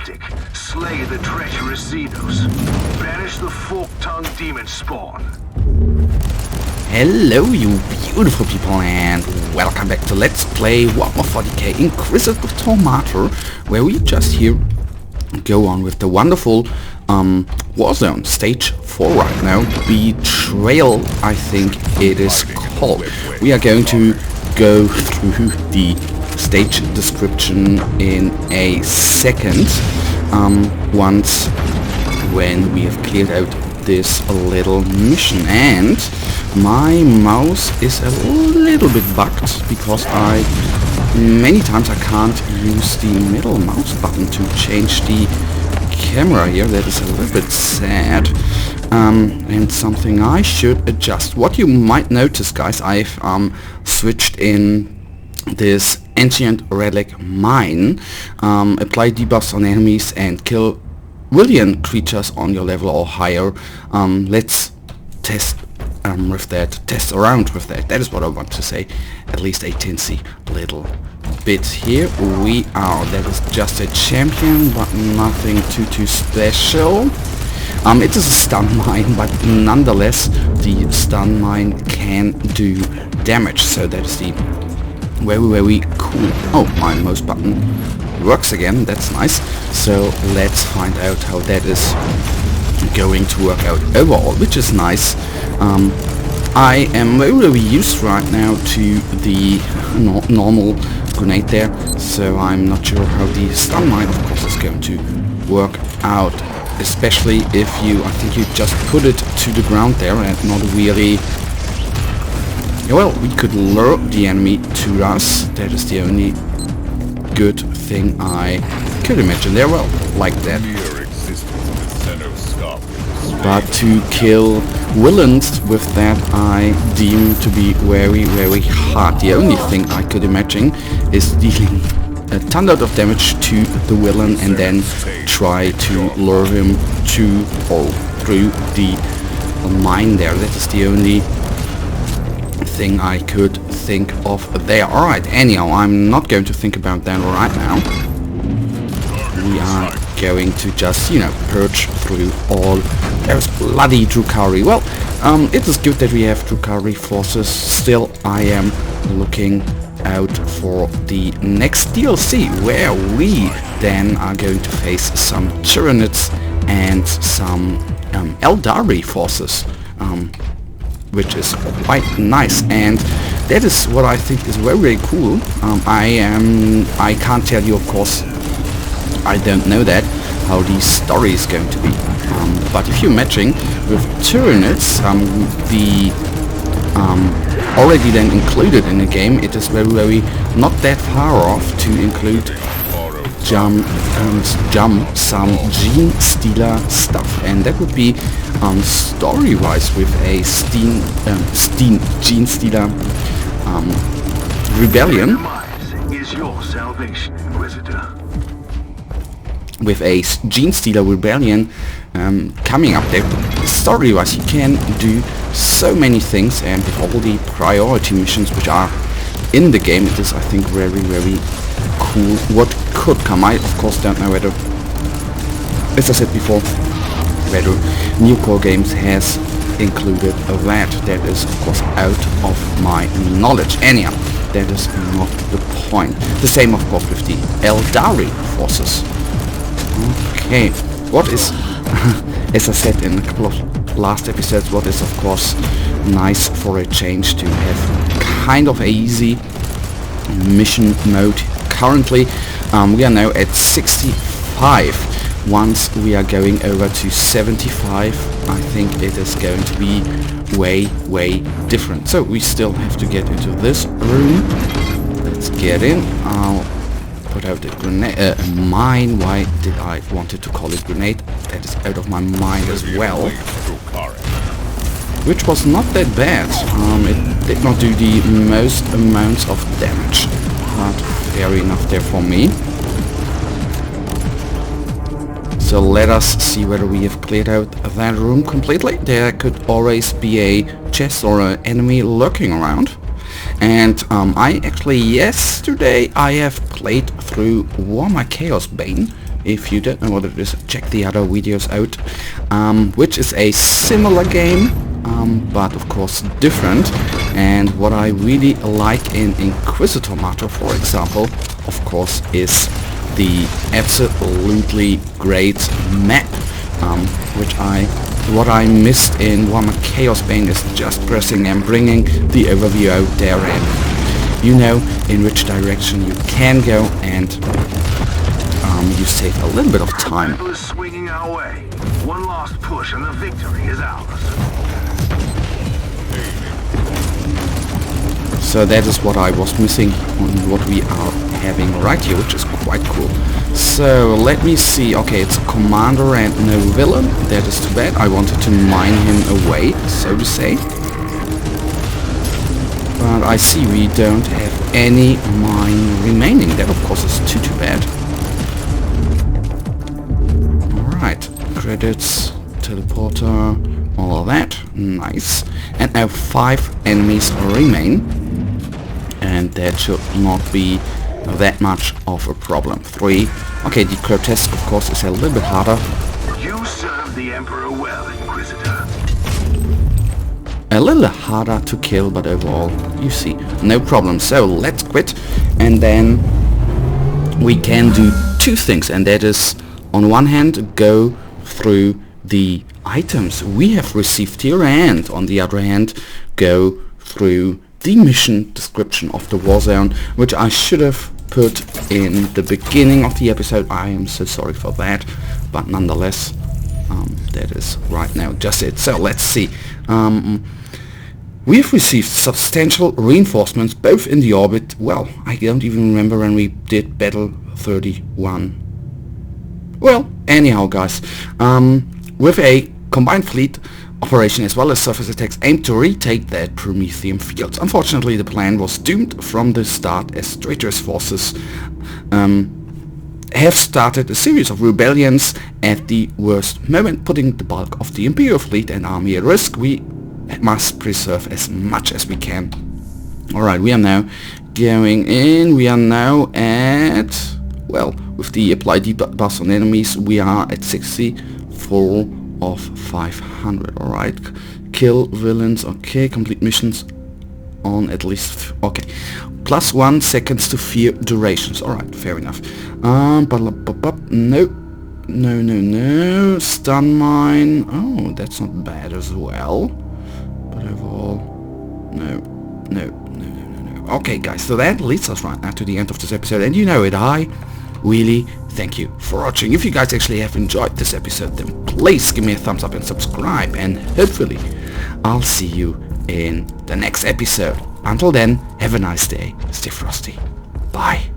tactic. Slay the treacherous Xenos. Banish the fork-tongued Deamonspwan. Hello you beautiful people and welcome back to Let's Play Warhammer 40k Inquisitor Martyr, where we just here go on with the wonderful Warzone Stage 4 right now. Betrayal, I think it is called. We are going to go through the stage description in a second, once when we have cleared out this little mission. And my mouse is a little bit bugged because many times I can't use the middle mouse button to change the camera here. That is a little bit sad, and something I should adjust. What you might notice, guys, I've switched in this ancient relic mine. Apply debuffs on enemies and kill Willian creatures on your level or higher. Let's test test around with that. That is what I want to say. At least a teensy little bit. Here we are. That is just a champion, but nothing too special. It is a stun mine, but nonetheless the stun mine can do damage, so that is the very cool. Oh, my mouse button works again. That's nice. So let's find out how that is going to work out overall, which is nice. I am very used right now to the normal grenade there, so I'm not sure how the stun mine, of course, is going to work out, especially if I think you just put it to the ground there and not really. Well, we could lure the enemy to us. That is the only good thing I could imagine there. Well, like that. But to kill villains with that I deem to be very hard. The only thing I could imagine is dealing a ton of damage to the villain and then try to lure him to or through the mine there. That is the only thing I could think of there. Alright, anyhow, I'm not going to think about that right now. We are going to just, purge through all. There's bloody Drukhari. Well, it is good that we have Drukhari forces. Still, I am looking out for the next DLC, where we then are going to face some Tyranids and some Eldari forces, which is quite nice, and that is what I think is very cool. I can't tell you, of course, I don't know that, how the story is going to be. But if you're matching with Tyranids, the already then included in the game, it is very not that far off to include some Gene Stealer stuff, and that would be story-wise with a Gene Stealer rebellion. Is your salvation, Inquisitor. With a Gene Stealer rebellion coming up there, story-wise you can do so many things, and with all the priority missions which are in the game, it is, I think, very cool what could come. I of course don't know whether, as I said before, whether New Core Games has included that. That is of course out of my knowledge. Anyhow, that is not the point. The same of course with the Eldari forces. Okay, what is, as I said in a couple of last episodes, what is of course nice for a change to have kind of a easy mission mode. Currently we are now at 65. Once we are going over to 75, I think it is going to be way different. So we still have to get into this room. Let's get in. I'll put out the grenade, mine. Why did I wanted to call it grenade? That is out of my mind as well. Which was not that bad. It did not do the most amounts of damage, but fair enough there for me. So let us see whether we have cleared out that room completely. There could always be a chest or an enemy lurking around. And yesterday I have played through Warhammer Chaos Bane If you don't know what it is, check the other videos out, which is a similar game, but of course different. And what I really like in Inquisitor Martyr, for example, of course, is the absolutely great map, what I missed in Warhammer Chaos Bane is just pressing and bringing the overview out there, and you know in which direction you can go, and you save a little bit of time. Battle is swinging our way. One last push and the victory is ours. So that is what I was missing on what we are having right here, which is quite cool. So let me see. Okay, it's a commander and no villain. That is too bad. I wanted to mine him away, so to say. But I see we don't have any mine remaining. That of course is too bad. Alright, credits, teleporter, all of that. Nice. And now 5 enemies remain. And that should not be that much of a problem. 3. Okay, the grotesque of course is a little bit harder. You served the Emperor well, Inquisitor. A little harder to kill, but overall, you see, no problem. So let's quit, and then we can do 2 things, and that is, on one hand, go through the items we have received here, and on the other hand, go through the mission description of the Warzone, which I should have put in the beginning of the episode. I am so sorry for that, but nonetheless, that is right now just it. So let's see. We have received substantial reinforcements both in the orbit. Well, I don't even remember when we did Battle 31. Well, anyhow guys, with a combined fleet operation as well as surface attacks aimed to retake that Promethean fields. Unfortunately, the plan was doomed from the start, as traitorous forces have started a series of rebellions at the worst moment, putting the bulk of the Imperial fleet and army at risk. We must preserve as much as we can. Alright, we are now going in. We are now at, well, with the applied debuffs on enemies, we are at 64 of 500. Alright, kill villains. Okay, complete missions on at least, okay, +1 seconds to fear durations. Alright, fair enough. No, stun mine. Oh, that's not bad as well, but overall, no. Okay guys, so that leads us right now to the end of this episode, and you know it, I really thank you for watching. If you guys actually have enjoyed this episode, then please give me a thumbs up and subscribe, and hopefully I'll see you in the next episode. Until then, have a nice day, stay frosty, bye.